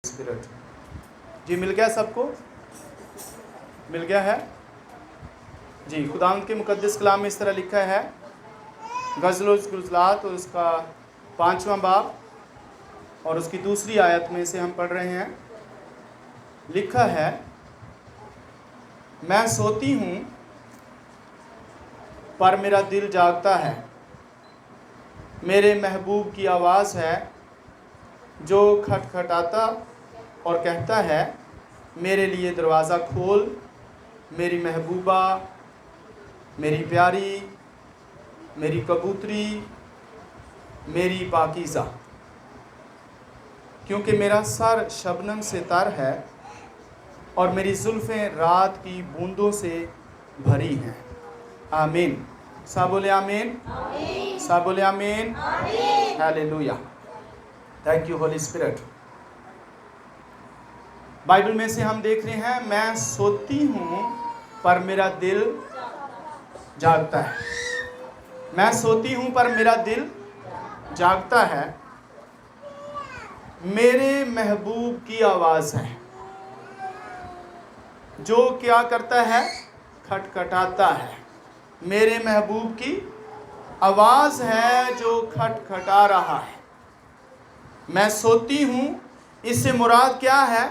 Spirit जी मिल गया, सबको मिल गया है जी। खुदावंद के मुकद्दस कलाम में इस तरह लिखा है, ग़ज़ल-उल-गुज़लात और उसका 5वां बाब और उसकी दूसरी आयत में से हम पढ़ रहे हैं। लिखा है, मैं सोती हूँ पर मेरा दिल जागता है, मेरे महबूब की आवाज़ है जो खटखटाता और कहता है, मेरे लिए दरवाज़ा खोल, मेरी महबूबा, मेरी प्यारी, मेरी कबूतरी, मेरी पाकीज़ा। क्योंकि मेरा सर शबनम से तर है और मेरी जुल्फ़ें रात की बूंदों से भरी हैं। आमीन। सब बोले आमीन। सब बोले आमीन। Hallelujah. Thank you Holi spirit. Bible में से हम देख रहे हैं, मैं सोती हूँ पर मेरा दिल जागता है। मैं सोती हूँ पर मेरा दिल जागता है, मेरे महबूब की आवाज़ है जो क्या करता है, खटखटाता है। मेरे महबूब की आवाज़ है जो खटखटा रहा है। मैं सोती हूँ, इससे मुराद क्या है?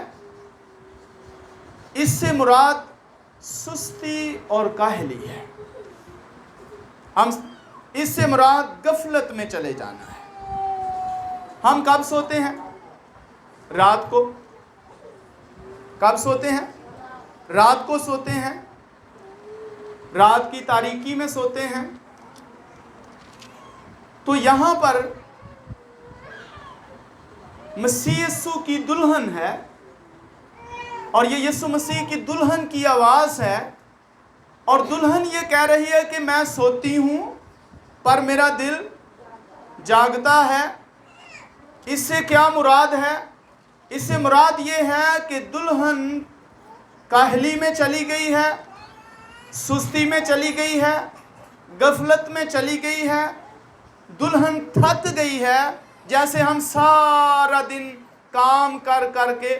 इससे मुराद सुस्ती और काहली है। हम इससे मुराद गफलत में चले जाना है। हम कब सोते हैं? रात को। कब सोते हैं? रात को सोते हैं। रात की तारीकी में सोते हैं। तो यहां पर मसीह यीशु की दुल्हन है और ये यीशु मसीह की दुल्हन की आवाज़ है और दुल्हन ये कह रही है कि मैं सोती हूँ पर मेरा दिल जागता है। इससे क्या मुराद है? इससे मुराद ये है कि दुल्हन काहली में चली गई है, सुस्ती में चली गई है, गफलत में चली गई है। दुल्हन थक गई है, जैसे हम सारा दिन काम कर कर के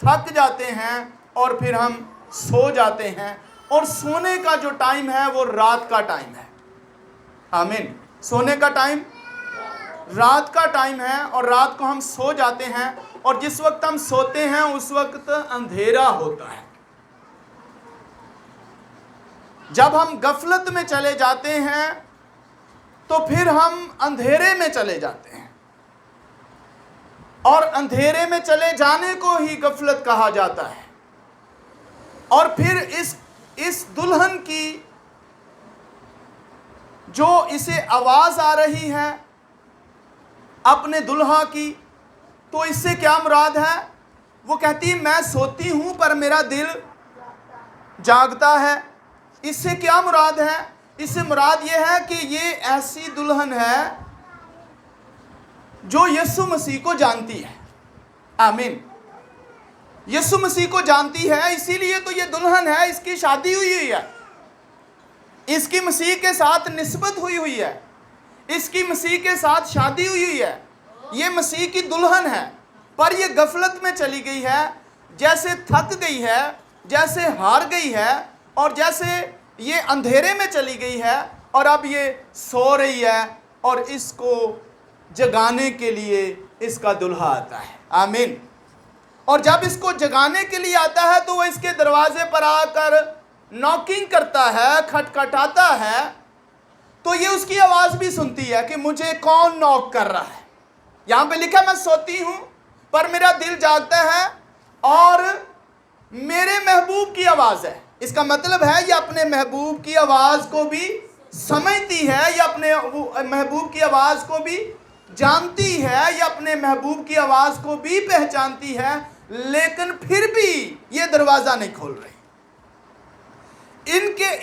थक जाते हैं और फिर हम सो जाते हैं। और सोने का जो टाइम है वो रात का टाइम है। आमीन। सोने का टाइम रात का टाइम है और रात को हम सो जाते हैं और जिस वक्त हम सोते हैं उस वक्त अंधेरा होता है। जब हम गफलत में चले जाते हैं तो फिर हम अंधेरे में चले जाते हैं और अंधेरे में चले जाने को ही गफलत कहा जाता है। और फिर इस दुल्हन की जो इसे आवाज़ आ रही है अपने दुल्हा की, तो इससे क्या मुराद है? वो कहती है मैं सोती हूँ पर मेरा दिल जागता है। इससे क्या मुराद है? इससे मुराद ये है कि ये ऐसी दुल्हन है जो यीशु मसीह को जानती है। आमीन। यीशु मसीह को जानती है, इसीलिए तो ये दुल्हन है। इसकी शादी हुई है, इसकी मसीह के साथ निस्बत हुई है, इसकी मसीह के साथ शादी हुई है। ये मसीह की दुल्हन है पर ये गफलत में चली गई है, जैसे थक गई है, जैसे हार गई है और जैसे ये अंधेरे में चली गई है और अब ये सो रही है और इसको जगाने के लिए इसका दुल्हा आता है। आमीन। और जब इसको जगाने के लिए आता है तो वह इसके दरवाजे पर आकर नॉकिंग करता है, खटखटाता है। तो ये उसकी आवाज़ भी सुनती है कि मुझे कौन नॉक कर रहा है। यहाँ पे लिखा मैं सोती हूँ पर मेरा दिल जागता है और मेरे महबूब की आवाज़ है। इसका मतलब है ये अपने महबूब की आवाज़ को भी समझती है, ये अपने महबूब की आवाज़ को भी जानती है, ये अपने महबूब की आवाज़ को भी पहचानती है, लेकिन फिर भी ये दरवाज़ा नहीं खोल रही।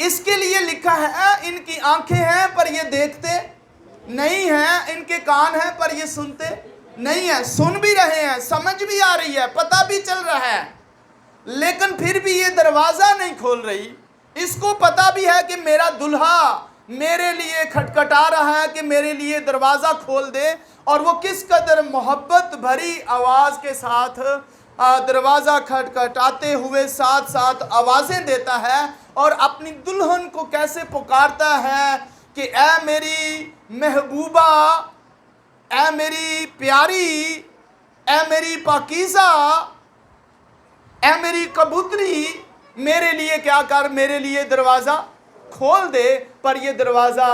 इसके लिए लिखा है, इनकी आंखें हैं पर ये देखते नहीं हैं, इनके कान हैं पर ये सुनते नहीं हैं। सुन भी रहे हैं, समझ भी आ रही है, पता भी चल रहा है, लेकिन फिर भी ये दरवाज़ा नहीं खोल रही। इसको पता भी है कि मेरा दुल्हा मेरे लिए खटखटा रहा है कि मेरे लिए दरवाज़ा खोल दे, और वो किस कदर मोहब्बत भरी आवाज़ के साथ दरवाज़ा खटखटाते हुए साथ साथ आवाज़ें देता है और अपनी दुल्हन को कैसे पुकारता है कि ऐ मेरी महबूबा, ऐ मेरी प्यारी, ऐ मेरी पाकीज़ा, ऐ मेरी कबूतरी, मेरे लिए क्या कर, मेरे लिए दरवाज़ा खोल दे। पर ये दरवाज़ा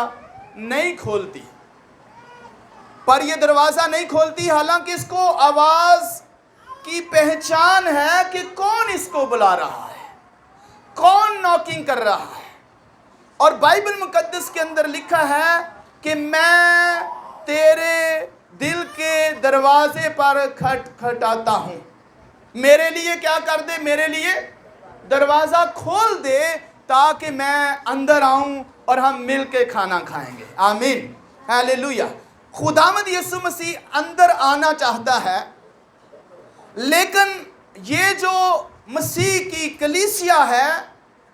नहीं खोलती, पर ये दरवाज़ा नहीं खोलती, हालांकि इसको आवाज़ की पहचान है कि कौन इसको बुला रहा है, कौन नॉकिंग कर रहा है। और बाइबल मुकद्दस के अंदर लिखा है कि मैं तेरे दिल के दरवाजे पर खटखटाता हूँ, मेरे लिए क्या कर दे, मेरे लिए दरवाज़ा खोल दे ताकि मैं अंदर आऊँ और हम मिल के खाना खाएंगे। आमीन, हालेलुया। खुदावंद यीशु मसीह अंदर आना चाहता है, लेकिन ये जो मसीह की कलीसिया है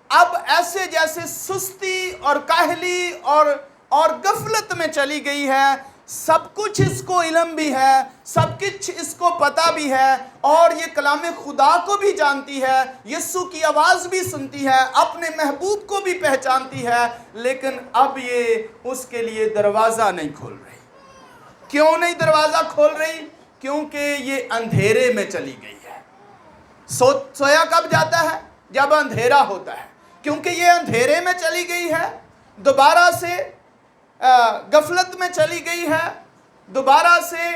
अब ऐसे जैसे सुस्ती और काहली और गफलत में चली गई है। सब कुछ इसको इल्म भी है, सब कुछ इसको पता भी है और ये कलाम खुदा को भी जानती है, यीशु की आवाज़ भी सुनती है, अपने महबूब को भी पहचानती है, लेकिन अब ये उसके लिए दरवाज़ा नहीं खोल रही। क्यों नहीं दरवाज़ा खोल रही? क्योंकि ये अंधेरे में चली गई है। सोया कब जाता है? जब अंधेरा होता है। क्योंकि ये अंधेरे में चली गई है, दोबारा से गफलत में चली गई है, दोबारा से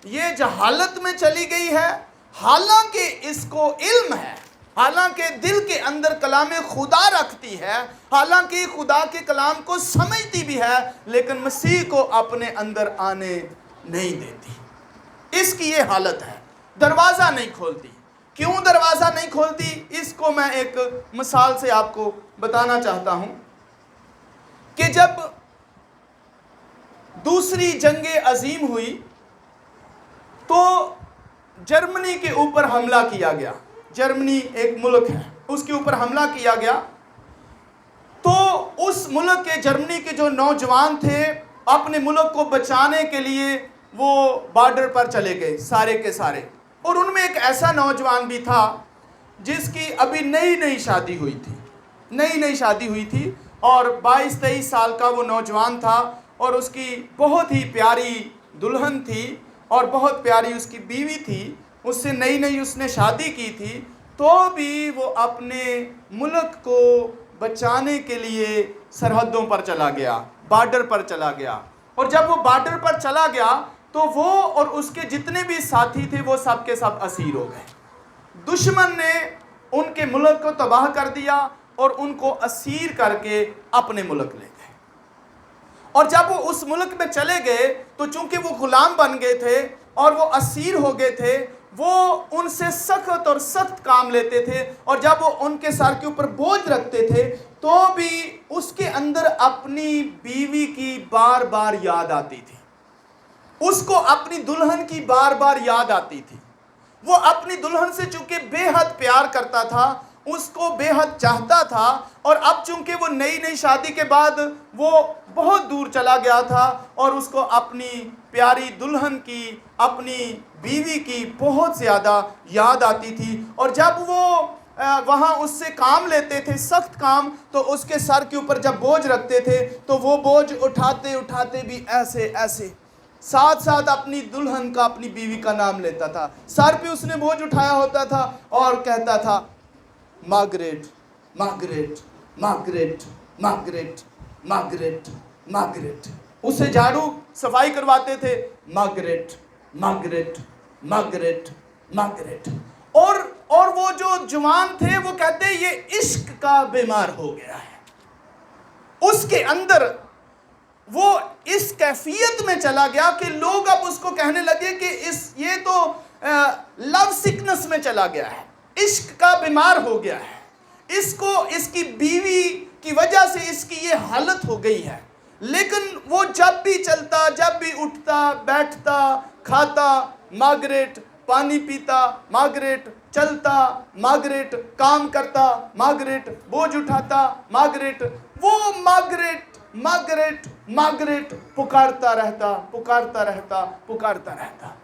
ये जहालत में चली गई है। हालांकि इसको इल्म है, हालांकि दिल के अंदर कलाम खुदा रखती है, हालांकि खुदा के कलाम को समझती भी है, लेकिन मसीह को अपने अंदर आने नहीं देती। इसकी ये हालत है, दरवाज़ा नहीं खोलती। क्यों दरवाज़ा नहीं खोलती? इसको मैं एक मिसाल से आपको बताना चाहता हूँ कि जब दूसरी जंग अजीम हुई तो जर्मनी के ऊपर हमला किया गया। जर्मनी एक मुल्क है, उसके ऊपर हमला किया गया। तो उस मुल्क के, जर्मनी के जो नौजवान थे, अपने मुल्क को बचाने के लिए वो बॉर्डर पर चले गए सारे के सारे। और उनमें एक ऐसा नौजवान भी था जिसकी अभी नई नई शादी हुई थी, नई नई शादी हुई थी और 22-23 साल का वो नौजवान था और उसकी बहुत ही प्यारी दुल्हन थी और बहुत प्यारी उसकी बीवी थी। उससे नई नई उसने शादी की थी, तो भी वो अपने मुल्क को बचाने के लिए सरहदों पर चला गया, बॉर्डर पर चला गया। और जब वो बॉर्डर पर चला गया तो वो और उसके जितने भी साथी थे वो सब के सब असीर हो गए। दुश्मन ने उनके मुल्क को तबाह कर दिया और उनको असीर करके अपने मुल्क ले गए। और जब वो उस मुल्क में चले गए तो चूंकि वो गुलाम बन गए थे और वो असीर हो गए थे, वो उनसे सख्त और सख्त काम लेते थे। और जब वो उनके सर के ऊपर बोझ रखते थे तो भी उसके अंदर अपनी बीवी की बार बार याद आती थी, उसको अपनी दुल्हन की बार बार याद आती थी। वो अपनी दुल्हन से चूंकि बेहद प्यार करता था, उसको बेहद चाहता था। और अब चूंकि वो नई नई शादी के बाद वो बहुत दूर चला गया था और उसको अपनी प्यारी दुल्हन की, अपनी बीवी की बहुत ज़्यादा याद आती थी। और जब वो वहाँ उससे काम लेते थे, सख्त काम, तो उसके सर के ऊपर जब बोझ रखते थे तो वो बोझ उठाते उठाते भी ऐसे ऐसे साथ साथ अपनी दुल्हन का, अपनी बीवी का नाम लेता था। सर पे उसने बोझ उठाया होता था और कहता था Margaret, Margaret, Margaret, Margaret, Margaret, Margaret. उसे झाड़ू सफाई करवाते थे, मार्गरेट, मार्गरेट, मार्गरेट, मार्गरेट। और वो जो जवान थे वो कहते ये इश्क का बीमार हो गया है। उसके अंदर वो इस कैफियत में चला गया कि लोग अब उसको कहने लगे कि ये तो लव सिकनेस में चला गया है, इश्क का बीमार हो गया है, इसको इसकी बीवी की वजह से इसकी ये हालत हो गई है। लेकिन वो जब भी चलता, जब भी उठता, बैठता, खाता, मार्गरेट, पानी पीता, मार्गरेट, चलता, मार्गरेट, काम करता, मार्गरेट, बोझ उठाता, मार्गरेट, वो मार्गरेट, मार्गरेट, मार्गरेट पुकारता रहता, पुकारता रहता, पुकारता रहता।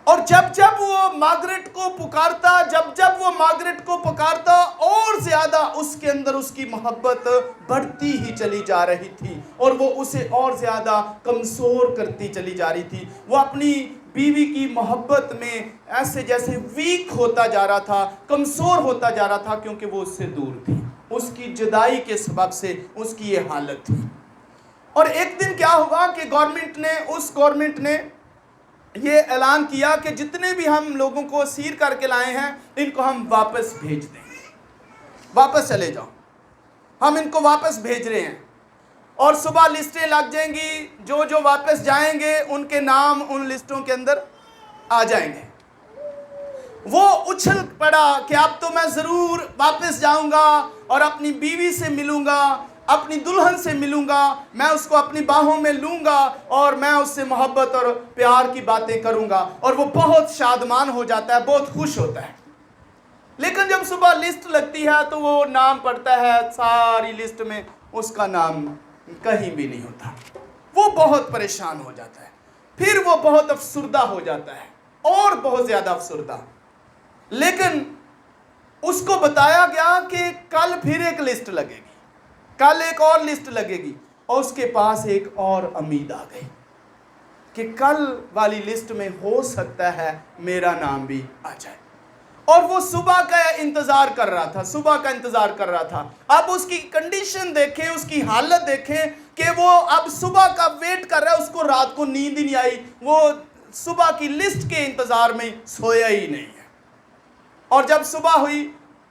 और जब जब वो मार्गरेट को पुकारता, जब जब वो मार्गरेट को पुकारता, और ज्यादा उसके अंदर उसकी मोहब्बत बढ़ती ही चली जा रही थी और वो उसे और ज्यादा कमजोर करती चली जा रही थी। वो अपनी बीवी की मोहब्बत में ऐसे जैसे वीक होता जा रहा था, कमजोर होता जा रहा था, क्योंकि वो उससे दूर थी। उसकी जुदाई के सबब से उसकी ये हालत थी। और एक दिन क्या हुआ कि गवर्नमेंट ने ये ऐलान किया कि जितने भी हम लोगों को सीर करके लाए हैं, इनको हम वापस भेज देंगे, वापस चले जाओ, हम इनको वापस भेज रहे हैं। और सुबह लिस्टें लग जाएंगी, जो जो वापस जाएंगे उनके नाम उन लिस्टों के अंदर आ जाएंगे। वो उछल पड़ा कि अब तो मैं ज़रूर वापस जाऊंगा और अपनी बीवी से मिलूंगा, अपनी दुल्हन से मिलूंगा, मैं उसको अपनी बाहों में लूंगा और मैं उससे मोहब्बत और प्यार की बातें करूंगा। और वो बहुत शादमान हो जाता है, बहुत खुश होता है। लेकिन जब सुबह लिस्ट लगती है तो वो नाम पढ़ता है, सारी लिस्ट में उसका नाम कहीं भी नहीं होता। वो बहुत परेशान हो जाता है, फिर वो बहुत अफसुर्दा हो जाता है, और बहुत ज़्यादा अफसुर्दा। लेकिन उसको बताया गया कि कल फिर एक लिस्ट लगेगी, कल एक और लिस्ट लगेगी, और उसके पास एक और उम्मीद आ गई कि कल वाली लिस्ट में हो सकता है मेरा नाम भी आ जाए। और वो सुबह का इंतजार कर रहा था, सुबह का इंतजार कर रहा था। अब उसकी कंडीशन देखें, उसकी हालत देखें कि वो अब सुबह का वेट कर रहा है। उसको रात को नींद ही नहीं आई, वो सुबह की लिस्ट के इंतजार में सोया ही नहीं है। और जब सुबह हुई,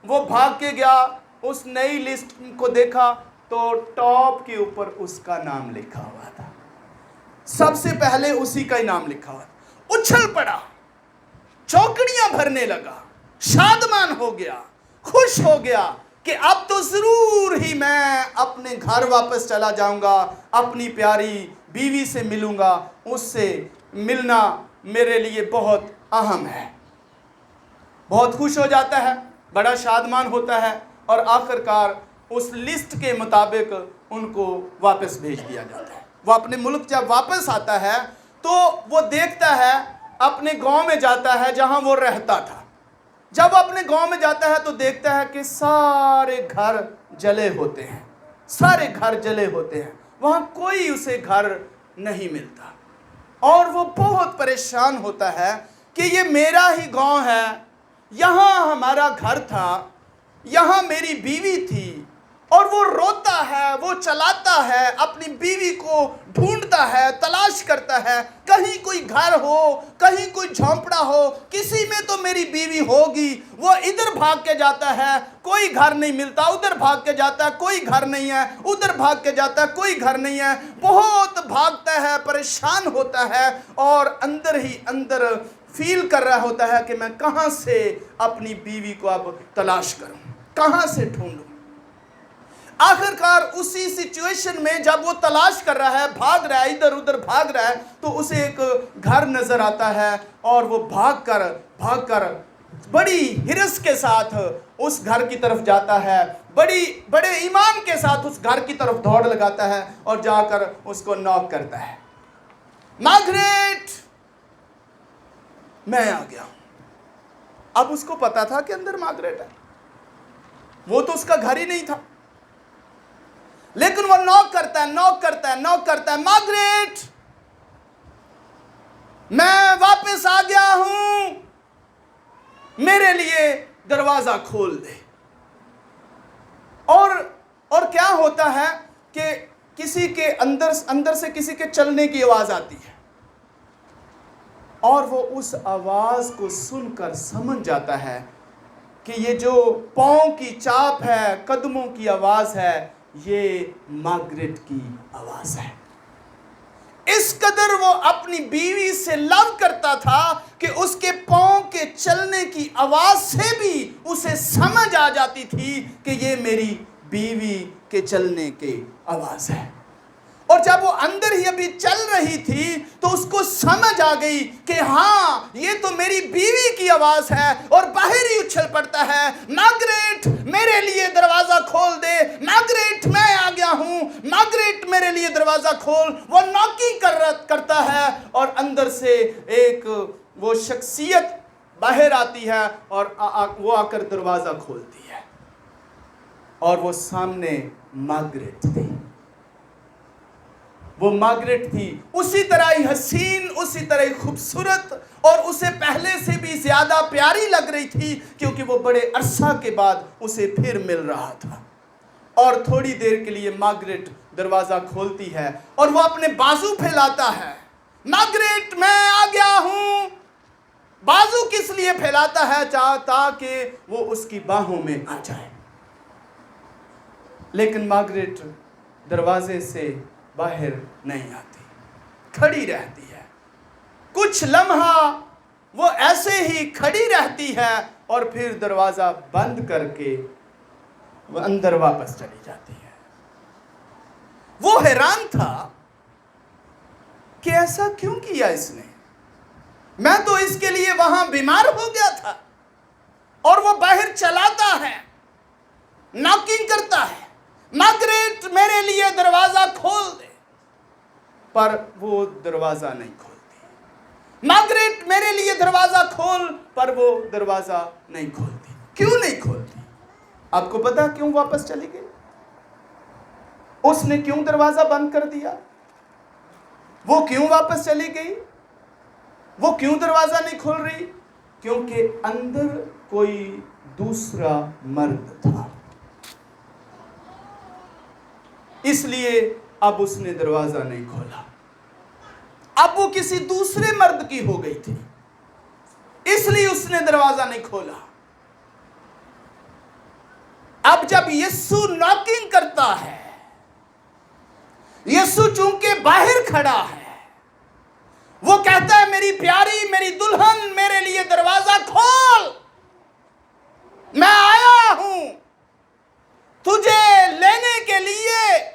वो भाग के गया, उस नई लिस्ट को देखा तो टॉप के ऊपर उसका नाम लिखा हुआ था, सबसे पहले उसी का ही नाम लिखा हुआ था। उछल पड़ा, चौकड़ियां भरने लगा, शादमान हो गया, खुश हो गया कि अब तो जरूर ही मैं अपने घर वापस चला जाऊंगा, अपनी प्यारी बीवी से मिलूंगा, उससे मिलना मेरे लिए बहुत अहम है। बहुत खुश हो जाता है, बड़ा शादमान होता है, और आखिरकार उस लिस्ट के मुताबिक उनको वापस भेज दिया जाता है। वो अपने मुल्क जब वापस आता है तो वो देखता है, अपने गांव में जाता है जहां वो रहता था। जब अपने गांव में जाता है तो देखता है कि सारे घर जले होते हैं, सारे घर जले होते हैं, वहां कोई उसे घर नहीं मिलता। और वो बहुत परेशान होता है कि ये मेरा ही गांव है, यहाँ हमारा घर था, यहाँ मेरी बीवी थी। और वो रोता है, वो चलाता है, अपनी बीवी को ढूंढता है, तलाश करता है, कहीं कोई घर हो, कहीं कोई झोंपड़ा हो, किसी में तो मेरी बीवी होगी। वो इधर भाग के जाता है, कोई घर नहीं मिलता, उधर भाग के जाता है, कोई घर नहीं है, उधर भाग के जाता है, कोई घर नहीं है। बहुत भागता है, परेशान होता है, और अंदर ही अंदर फील कर रहा होता है कि मैं कहाँ से अपनी बीवी को अब तलाश करूं, कहाँ से ढूंढूं। आखिरकार उसी सिचुएशन में जब वो तलाश कर रहा है, भाग रहा है, इधर उधर भाग रहा है, तो उसे एक घर नजर आता है, और वो भागकर बड़ी हिरस के साथ उस घर की तरफ जाता है, बड़े ईमान के साथ उस घर की तरफ दौड़ लगाता है, और जाकर उसको नॉक करता है। मार्गरेट, मैं आ गया हूं। अब उसको पता था कि अंदर मार्गरेट है, वो तो उसका घर ही नहीं था। लेकिन वो नॉक करता है, मार्गरेट, मैं वापस आ गया हूं, मेरे लिए दरवाजा खोल दे। और क्या होता है कि किसी के अंदर से किसी के चलने की आवाज आती है, और वो उस आवाज को सुनकर समझ जाता है कि ये जो पांव की चाप है, कदमों की आवाज है, ये मार्गरेट की आवाज है। इस कदर वो अपनी बीवी से लव करता था कि उसके पांव के चलने की आवाज से भी उसे समझ आ जाती थी कि ये मेरी बीवी के चलने की आवाज है। और जब वो अंदर ही अभी चल रही थी तो उसको समझ आ गई कि हाँ, ये तो मेरी बीवी की आवाज है, और बाहर ही उछल पड़ता है, मार्गरेट, मेरे लिए दरवाजा खोल दे, मार्गरेट, मैं आ गया हूं, मार्गरेट, मेरे लिए दरवाजा खोल। वो नॉकिंग करता है, और अंदर से एक वो शख्सियत बाहर आती है और वो आकर दरवाज़ा खोलती है, और वो सामने मार्गरेट थी। वो मार्गरेट थी, उसी तरह ही हसीन, उसी तरह ही खूबसूरत, और उसे पहले से भी ज़्यादा प्यारी लग रही थी, क्योंकि वो बड़े अरसा के बाद उसे फिर मिल रहा था। और थोड़ी देर के लिए मार्गरेट दरवाज़ा खोलती है और वो अपने बाजू फैलाता है, मार्गरेट मैं आ गया हूँ। बाजू किस लिए फैलाता है? ताकि वो उसकी बाहों में आ जाए। लेकिन मार्गरेट दरवाजे से बाहर नहीं आती, खड़ी रहती है। कुछ लम्हा वो ऐसे ही खड़ी रहती है और फिर दरवाजा बंद करके वो अंदर वापस चली जाती है। वो हैरान था कि ऐसा क्यों किया इसने। मैं तो इसके लिए वहां बीमार हो गया था, और वो बाहर चलाता है, नॉकिंग करता है, मार्गरेट मेरे लिए दरवाजा खोल दे, पर वो दरवाजा नहीं खोलती। मार्गरेट मेरे लिए दरवाजा खोल, पर वो दरवाजा नहीं खोलती। क्यों नहीं खोलती? आपको पता क्यों वापस चली गई? उसने क्यों दरवाजा बंद कर दिया? वो क्यों वापस चली गई? वो क्यों दरवाजा नहीं खोल रही? क्योंकि अंदर कोई दूसरा मर्द था, इसलिए अब उसने दरवाजा नहीं खोला। अब वो किसी दूसरे मर्द की हो गई थी, इसलिए उसने दरवाजा नहीं खोला। अब जब यीशु नॉकिंग करता है, यीशु चूंकि बाहर खड़ा है, वो कहता है मेरी प्यारी, मेरी दुल्हन, मेरे लिए दरवाजा खोल, मैं आया हूं तुझे लेने के लिए।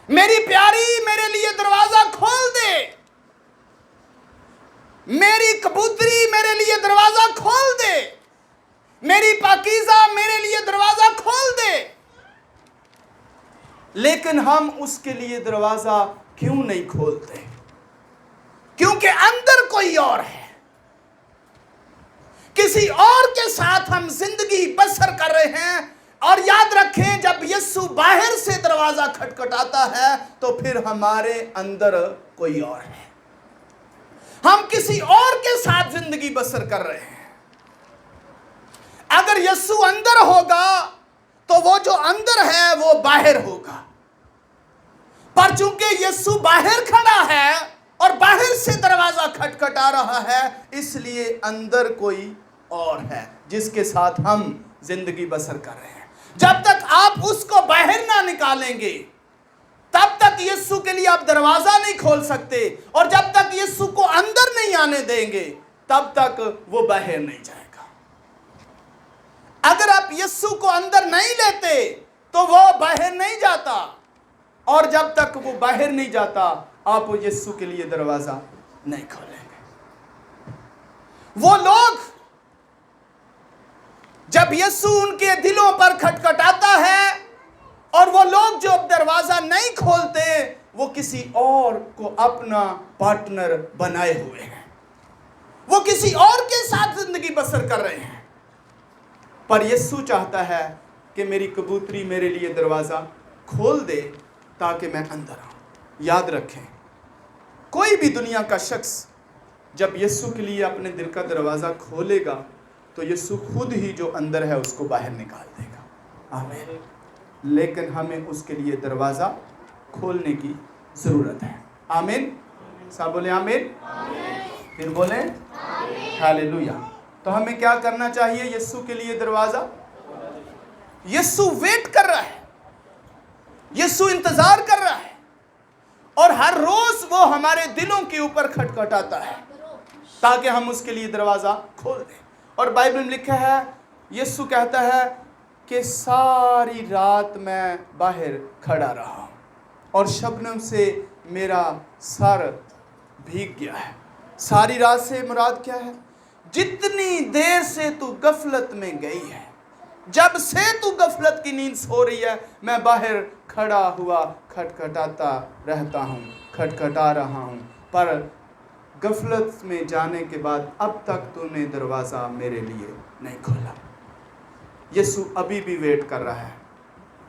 मेरी प्यारी, मेरे लिए दरवाजा खोल दे, मेरी कबूतरी, मेरे लिए दरवाजा खोल दे, मेरी पाकीज़ा, मेरे लिए दरवाजा खोल दे। लेकिन हम उसके लिए दरवाजा क्यों नहीं खोलते? क्योंकि अंदर कोई और है, किसी और के साथ हम जिंदगी बसर कर रहे हैं। और याद रखें, जब यीशु बाहर से दरवाजा खटखटाता है तो फिर हमारे अंदर कोई और है, हम किसी और के साथ जिंदगी बसर कर रहे हैं। अगर यीशु अंदर होगा तो वो जो अंदर है वो बाहर होगा, पर चूंकि यीशु बाहर खड़ा है और बाहर से दरवाजा खटखटा रहा है, इसलिए अंदर कोई और है जिसके साथ हम जिंदगी बसर कर रहे हैं। जब तक आप उसको बाहर ना निकालेंगे, तब तक यीशु के लिए आप दरवाजा नहीं खोल सकते, और जब तक यीशु को अंदर नहीं आने देंगे, तब तक वो बाहर नहीं जाएगा। अगर आप यीशु को अंदर नहीं लेते तो वो बाहर नहीं जाता, और जब तक वो बाहर नहीं जाता, आप यीशु के लिए दरवाजा नहीं खोलेंगे। वो लोग, जब यीशु उनके दिलों पर खटखटाता है और वो लोग जो दरवाजा नहीं खोलते, वो किसी और को अपना पार्टनर बनाए हुए हैं, वो किसी और के साथ जिंदगी बसर कर रहे हैं। पर यीशु चाहता है कि मेरी कबूतरी मेरे लिए दरवाजा खोल दे ताकि मैं अंदर आऊं। याद रखें, कोई भी दुनिया का शख्स जब यीशु के लिए अपने दिल का दरवाजा खोलेगा तो यीशु खुद ही जो अंदर है उसको बाहर निकाल देगा। आमीन। लेकिन हमें उसके लिए दरवाजा खोलने की जरूरत है। आमीन। सब बोले आमीन। फिर बोले हालेलुया। तो हमें क्या करना चाहिए? यीशु के लिए दरवाजा, यीशु वेट कर रहा है, यीशु इंतजार कर रहा है, और हर रोज वो हमारे दिलों के ऊपर खटखटाता है ताकि हम उसके लिए दरवाजा खोल दें। और बाइबल में लिखा है, यीशु कहता है कि सारी रात मैं बाहर खड़ा रहा और शबनम से मेरा सर भीग गया है। सारी रात से मुराद क्या है? जितनी देर से तू गफलत में गई है, जब से तू गफलत की नींद सो रही है, मैं बाहर खड़ा हुआ खटखटाता रहता हूँ, खटखटा रहा हूँ, पर गफलत में जाने के बाद अब तक तूने दरवाज़ा मेरे लिए नहीं खोला। यीशु अभी भी वेट कर रहा है।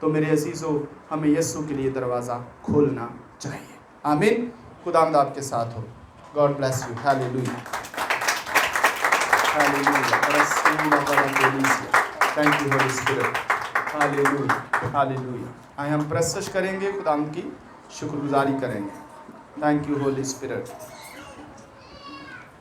तो मेरे अजीज़ों, हमें यीशु के लिए दरवाज़ा खोलना चाहिए। आमीन। खुदावंद आपके साथ हो। God bless you. Hallelujah, hallelujah. Thank you Holi spirit. Hallelujah, hallelujah. आइए हम प्रस्तुत करेंगे, खुदावंद की शुक्रगुजारी करेंगे। Thank you Holi spirit.